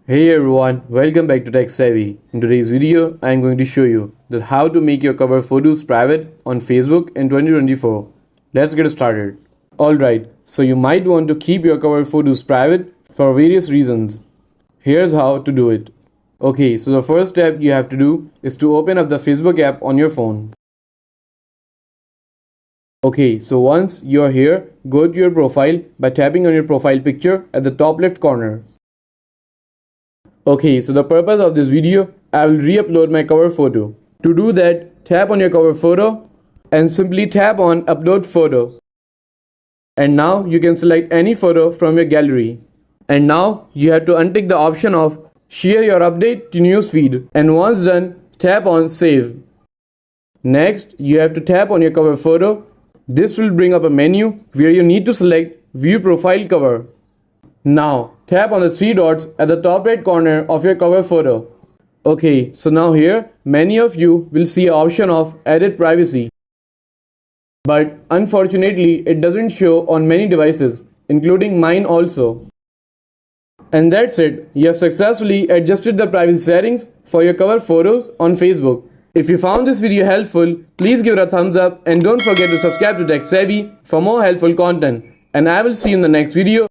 Hey everyone, welcome back to Tech Savvy. In today's video, I am going to show you that how to make your cover photos private on Facebook in 2024. Let's get started. Alright, so you might want to keep your cover photos private for various reasons. Here's how to do it. Okay, so the first step you have to do is to open up the Facebook app on your phone. Okay, so once you are here, go to your profile by tapping on your profile picture at the top left corner. Okay, so the purpose of this video, I will re-upload my cover photo. To do that, tap on your cover photo and simply tap on upload photo. And now you can select any photo from your gallery. And now you have to untick the option of share your update to newsfeed. And once done, tap on save. Next, you have to tap on your cover photo. This will bring up a menu where you need to select view profile cover. Now, tap on the three dots at the top right corner of your cover photo. Okay, so now here, many of you will see an option of edit privacy. But unfortunately, it doesn't show on many devices, including mine also. And that's it, you have successfully adjusted the privacy settings for your cover photos on Facebook. If you found this video helpful, please give it a thumbs up and don't forget to subscribe to Tech Savvy for more helpful content. And I will see you in the next video.